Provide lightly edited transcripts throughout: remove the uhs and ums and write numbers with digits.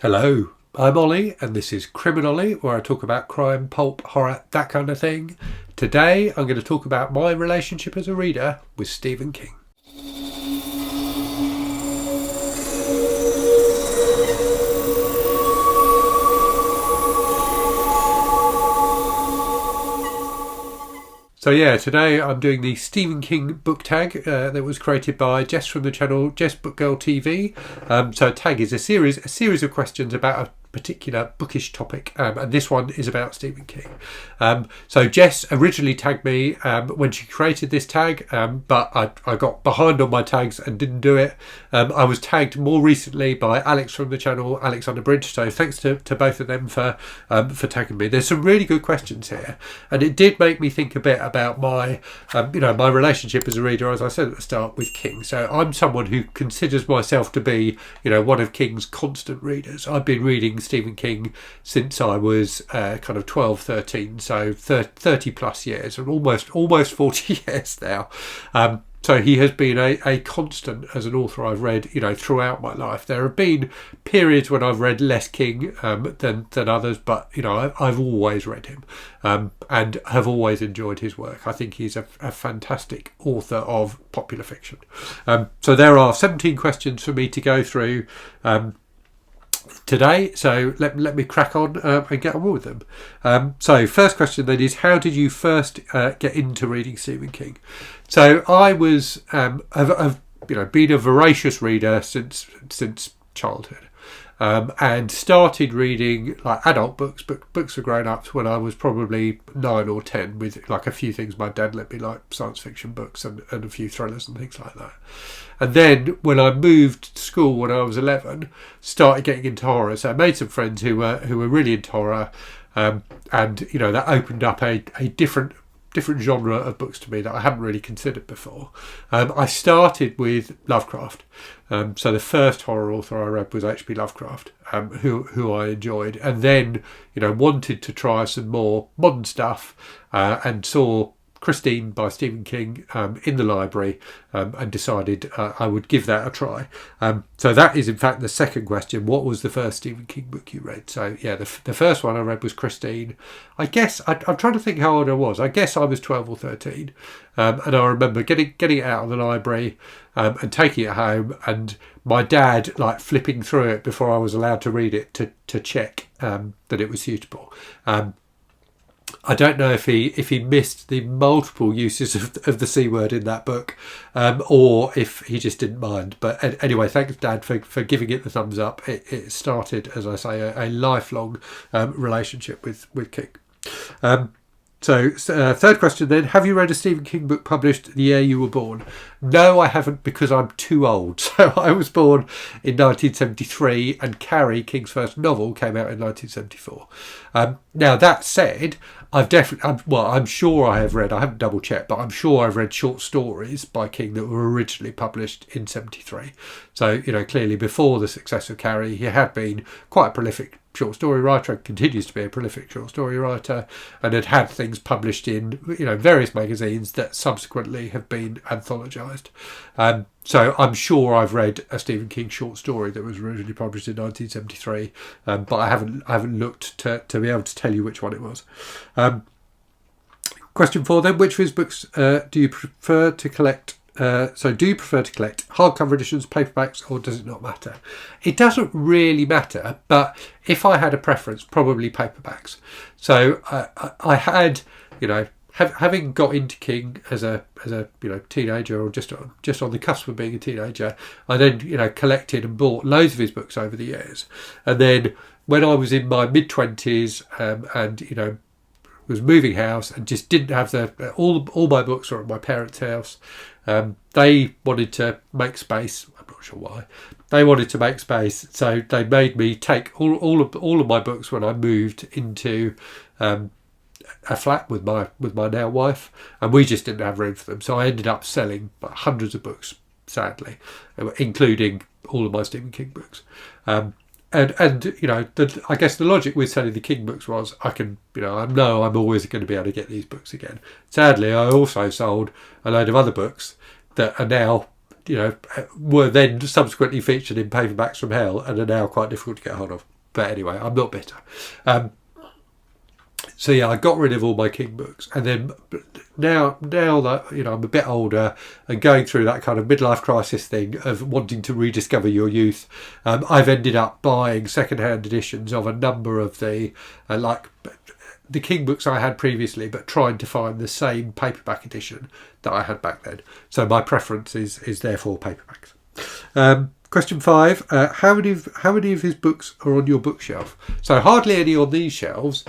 Hello, I'm Ollie, and this is Criminally, where I talk about crime, pulp, horror, that kind of thing. Today, I'm going to talk about my relationship as a reader with Stephen King. So yeah, today I'm doing the Stephen King book tag that was created by Jess from the channel Jess Book Girl TV. So a tag is a series of questions about a particular bookish topic, and this one is about Stephen King. So Jess originally tagged me when she created this tag, but I got behind on my tags and didn't do it. I was tagged more recently by Alex from the channel Alex Underbridge, so thanks to both of them for tagging me. There's some really good questions here, and it did make me think a bit about my my relationship as a reader, as I said at the start, with King. So I'm someone who considers myself to be one of King's constant readers. I've been reading Stephen King since I was kind of 12, 13, so 30 plus years, and almost 40 years now. So he has been a constant as an author I've read, throughout my life. There have been periods when I've read less King than others, but I've always read him and have always enjoyed his work. I think he's a fantastic author of popular fiction. So there are 17 questions for me to go through today, so let me crack on and get on with them. So first question then is, how did you first get into reading Stephen King? So I was have been a voracious reader since childhood, and started reading like adult books, but books for grown-ups when I was probably 9 or 10, with like a few things my dad let me, like science fiction books and a few thrillers and things like that. And then when I moved to school when I was 11, started getting into horror. So I made some friends who were really into horror, and that opened up a different genre of books to me that I hadn't really considered before. I started with Lovecraft. So the first horror author I read was H.P. Lovecraft, who I enjoyed, and then wanted to try some more modern stuff, and saw Christine by Stephen King in the library, and decided I would give that a try. So that is in fact the second question. What was the first Stephen King book you read? So yeah, the first one I read was Christine. I guess I'm trying to think how old I was. I guess I was 12 or 13, and I remember getting it out of the library and taking it home, and my dad like flipping through it before I was allowed to read it to check that it was suitable. I don't know if he missed the multiple uses of the C word in that book, or if he just didn't mind. But anyway, thanks Dad for giving it the thumbs up. It started, as I say, a lifelong relationship with King. So third question then, have you read a Stephen King book published the year you were born? No, I haven't, because I'm too old. So I was born in 1973, and Carrie, King's first novel, came out in 1974. Now that said, I'm sure I have read, I haven't double checked, but I'm sure I've read short stories by King that were originally published in 73. So, clearly before the success of Carrie, he had been quite a prolific short story writer, and continues to be a prolific short story writer, and had things published in various magazines that subsequently have been anthologized. So I'm sure I've read a Stephen King short story that was originally published in 1973, but I haven't looked to be able to tell you which one it was. Question 4 then, which of his books do you prefer to collect? So do you prefer to collect hardcover editions, paperbacks, or does it not matter? It doesn't really matter, but if I had a preference, probably paperbacks. So I had, having got into King as a teenager, or just on the cusp of being a teenager, I then collected and bought loads of his books over the years. And then when I was in my mid-20s, and was moving house and just didn't have all my books were at my parents' house. They wanted to make space. I'm not sure why. They wanted to make space, so they made me take all of my books when I moved into a flat with my now wife, and we just didn't have room for them. So I ended up selling hundreds of books, sadly, including all of my Stephen King books. And I guess the logic with selling the King books was I know I'm always going to be able to get these books again. Sadly, I also sold a load of other books that are now were then subsequently featured in Paperbacks from Hell and are now quite difficult to get hold of. But anyway, I'm not bitter. So yeah, I got rid of all my King books, and then now that I'm a bit older and going through that kind of midlife crisis thing of wanting to rediscover your youth, I've ended up buying second-hand editions of a number of the King books I had previously, but trying to find the same paperback edition that I had back then. So my preference is therefore paperbacks. Question 5, how many of his books are on your bookshelf? So hardly any on these shelves,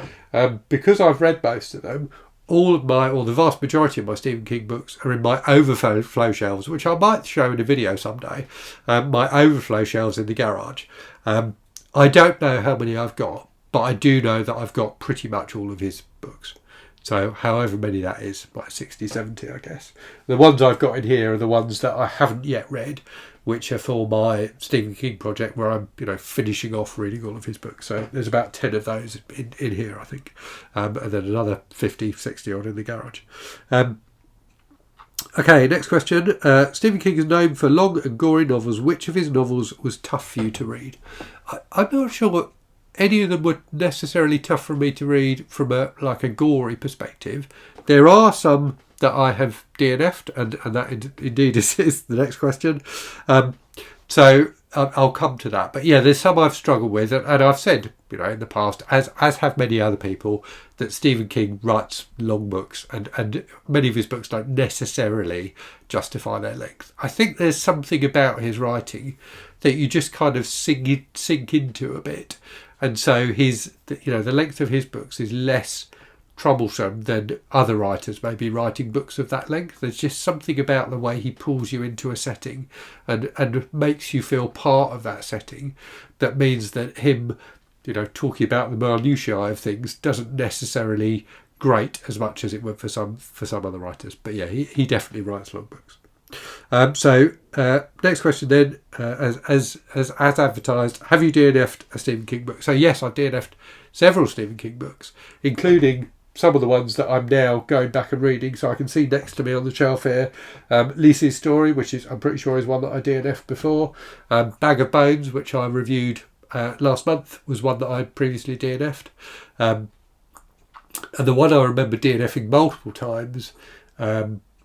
because I've read most of them. Or the vast majority of my Stephen King books are in my overflow shelves, which I might show in a video someday. My overflow shelves in the garage. I don't know how many I've got, but I do know that I've got pretty much all of his books. So however many that is, like 60, 70, I guess. The ones I've got in here are the ones that I haven't yet read, which are for my Stephen King project, where I'm, finishing off reading all of his books. So there's about 10 of those in here, I think. And then another 50, 60 odd in the garage. Okay, next question. Stephen King is known for long and gory novels. Which of his novels was tough for you to read? I'm not sure any of them were necessarily tough for me to read from a gory perspective. There are some that I have DNF'd, and that indeed is the next question. So I'll come to that. But yeah, there's some I've struggled with, and I've said, in the past, as have many other people, that Stephen King writes long books, and many of his books don't necessarily justify their length. I think there's something about his writing that you just kind of sink into a bit. And so the length of his books is less troublesome than other writers may be writing books of that length. There's just something about the way he pulls you into a setting and makes you feel part of that setting that means that him, talking about the minutiae of things doesn't necessarily grate as much as it would for some other writers. But yeah, he definitely writes long books. Next question then, as advertised, have you DNF'd a Stephen King book? So yes, I've DNF'd several Stephen King books, including some of the ones that I'm now going back and reading. So I can see next to me on the shelf here, Lisa's Story, which I'm pretty sure is one that I DNF'd before. Bag of Bones, which I reviewed last month, was one that I previously DNF'd. And the one I remember DNFing multiple times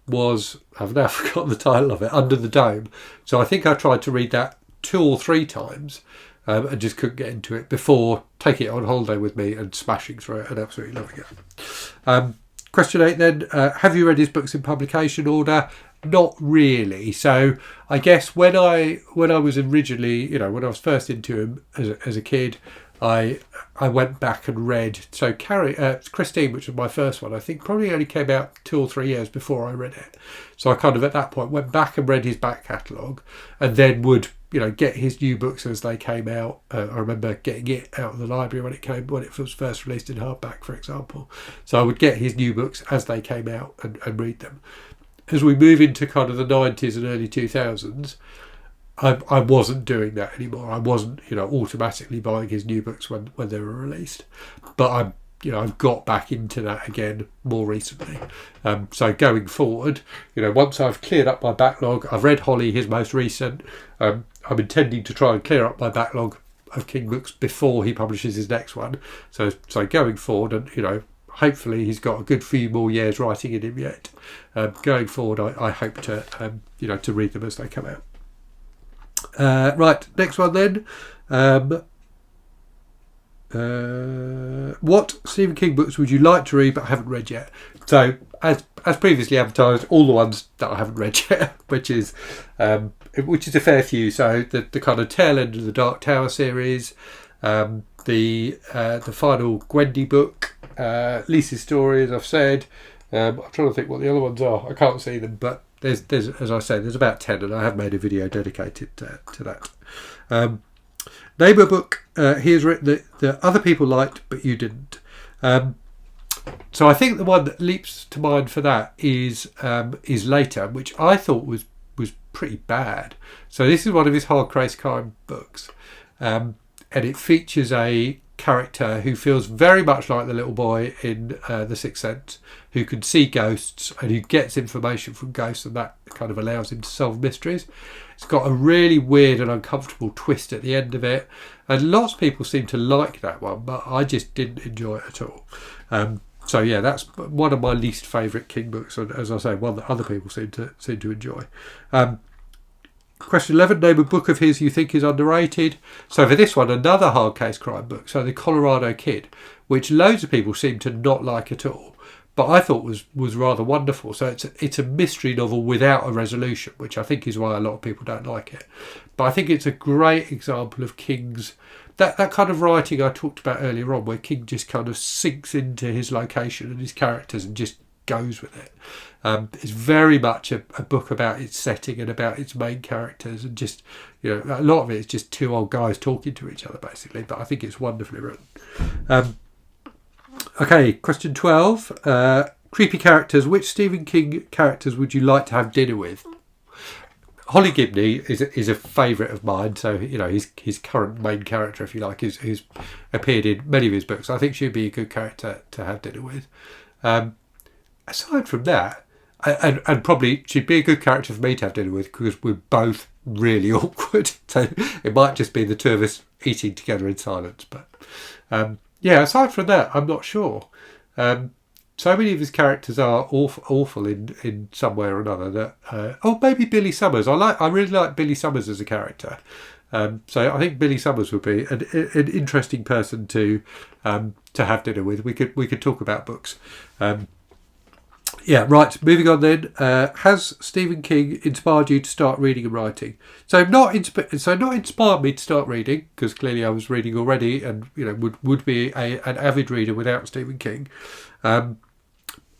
was, I've now forgotten the title of it, Under the Dome. So I think I tried to read that 2 or 3 times and just couldn't get into it before taking it on holiday with me and smashing through it and absolutely loving it. Question 8 then, have you read his books in publication order? Not really. So I guess when I was originally, when I was first into him as a kid, I went back and read. So Christine, which was my first one, I think probably only came out 2 or 3 years before I read it. So I kind of at that point went back and read his back catalogue, and then would get his new books as they came out. I remember getting it out of the library when it was first released in hardback, for example. So I would get his new books as they came out and read them. As we move into kind of the 90s and early 2000s, I wasn't doing that anymore. I wasn't, automatically buying his new books when they were released. But I've got back into that again more recently. So going forward, once I've cleared up my backlog, I've read Holly, his most recent. I'm intending to try and clear up my backlog of King books before he publishes his next one. So going forward, and hopefully he's got a good few more years writing in him yet. Going forward, I hope to to read them as they come out. Right, next one then. What Stephen King books would you like to read but haven't read yet? So, as previously advertised, all the ones that I haven't read yet, which is a fair few. So the kind of tail end of the Dark Tower series, the final Gwendy book, Lisa's Story, as I've said. I'm trying to think what the other ones are. I can't see them, but there's as I say, there's about 10, and I have made a video dedicated to that. Name a book he has written that other people liked but you didn't. So I think the one that leaps to mind for that is Later, which I thought was pretty bad. So this is one of his hard case crime books, and it features a character who feels very much like the little boy in The Sixth Sense, who can see ghosts and who gets information from ghosts, and that kind of allows him to solve mysteries. It's got a really weird and uncomfortable twist at the end of it, and lots of people seem to like that one, but I just didn't enjoy it at all. So yeah, that's one of my least favourite King books, and as I say, one that other people seem to enjoy. Question 11, name a book of his you think is underrated. So for this one, another hard case crime book, so The Colorado Kid, which loads of people seem to not like at all, but I thought was rather wonderful. So it's a mystery novel without a resolution, which I think is why a lot of people don't like it. But I think it's a great example of King's, that kind of writing I talked about earlier on, where King just kind of sinks into his location and his characters and just goes with it. It's very much a book about its setting and about its main characters, and just, a lot of it is just two old guys talking to each other basically, but I think it's wonderfully written. Okay, question 12, creepy characters. Which Stephen King characters would you like to have dinner with? Holly Gibney is a favourite of mine, so his current main character, if you like, who's appeared in many of his books. I think she'd be a good character to have dinner with. Aside from that, and probably she'd be a good character for me to have dinner with, because we're both really awkward, so it might just be the two of us eating together in silence. But aside from that, I'm not sure. So many of his characters are awful in some way or another. That maybe Billy Summers. I really like Billy Summers as a character. So I think Billy Summers would be an interesting person to have dinner with. We could talk about books. Right. Moving on then. Has Stephen King inspired you to start reading and writing? So not inspired me to start reading, because clearly I was reading already, and would be an avid reader without Stephen King.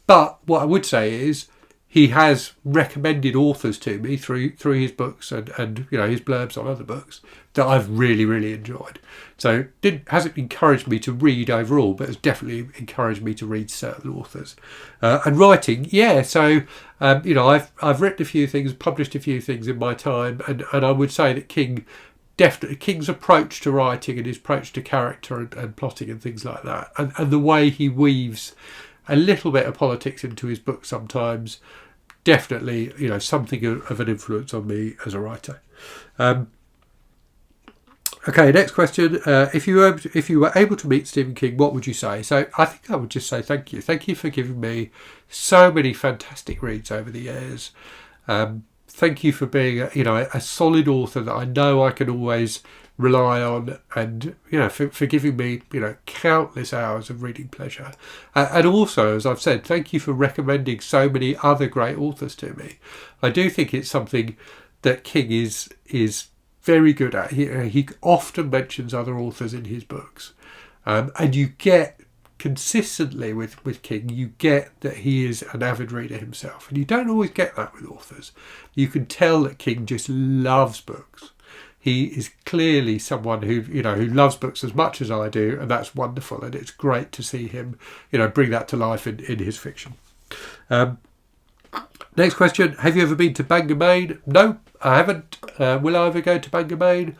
But what I would say is, he has recommended authors to me through his books and his blurbs on other books that I've really, really enjoyed. So hasn't encouraged me to read overall, but has definitely encouraged me to read certain authors. And writing, so I've written a few things, published a few things in my time, and I would say that King's approach to writing and his approach to character and plotting and things like that, and the way he weaves a little bit of politics into his book sometimes, definitely, something of an influence on me as a writer. Okay, next question. If you were able to meet Stephen King, what would you say? So I think I would just say thank you. Thank you for giving me so many fantastic reads over the years. Thank you for being a solid author that I know I can always rely on, and for giving me countless hours of reading pleasure, and also, as I've said, thank you for recommending so many other great authors to me. I do think it's something that King is very good at. He often mentions other authors in his books, and you get consistently with King, you get that he is an avid reader himself, and you don't always get that with authors. You can tell that King just loves books. He is clearly someone who loves books as much as I do, and that's wonderful. And it's great to see him, bring that to life in his fiction. Next question: have you ever been to Bangam? No, I haven't. Will I ever go to Bangam?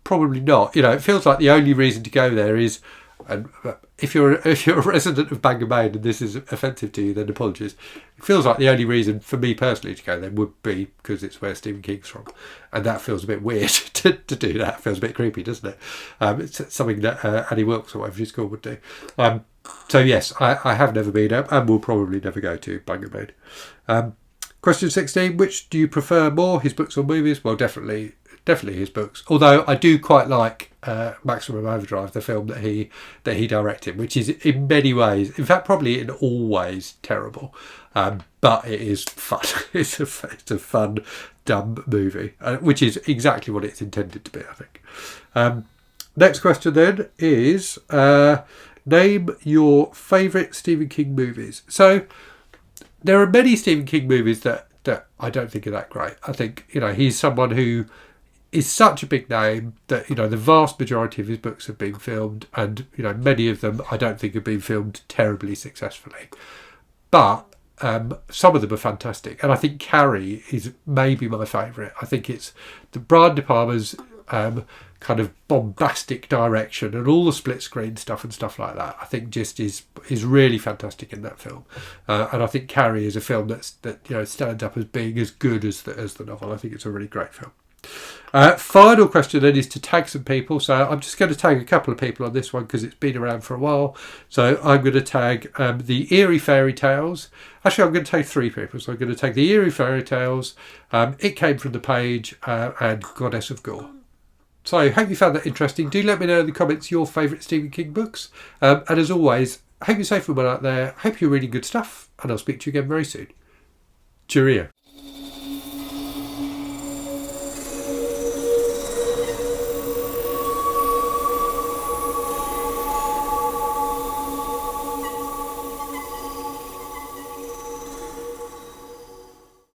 Probably not. It feels like the only reason to go there is, and if you're a resident of Bangam and this is offensive to you, then apologies. It feels like the only reason for me personally to go there would be because it's where Stephen King's from, and that feels a bit weird to do that. It feels a bit creepy, doesn't it? It's something that Annie Wilkes or whatever she's called would do. So yes, I have never been and will probably never go to Bangam. Question 16: which do you prefer more, his books or movies? Well, definitely his books. Although I do quite like Maximum Overdrive, the film that he directed, which is in many ways, in fact probably in all ways, terrible, but it is fun. It's a fun, dumb movie, which is exactly what it's intended to be, I think. Next question then is name your favourite Stephen King movies. So there are many Stephen King movies that I don't think are that great. I think he's someone who is such a big name that the vast majority of his books have been filmed, and many of them I don't think have been filmed terribly successfully, but some of them are fantastic, and I think Carrie is maybe my favourite. I think it's the Brian De Palma's kind kind of bombastic direction, and all the split screen stuff and stuff like that, I think just is really fantastic in that film. And I think Carrie is a film that stands up as being as good as the novel. I think it's a really great film. Final question then is to tag some people. So I'm just going to tag a couple of people on this one because it's been around for a while. So I'm going to tag the Eerie Fairy Tales. Actually, I'm going to tag 3 people. So I'm going to tag the Eerie Fairy Tales, It Came From The Page, and Goddess of Gore. So I hope you found that interesting. Do let me know in the comments your favourite Stephen King books. And as always, I hope you're safe and well out there. Hope you're reading good stuff. And I'll speak to you again very soon. Cheerio.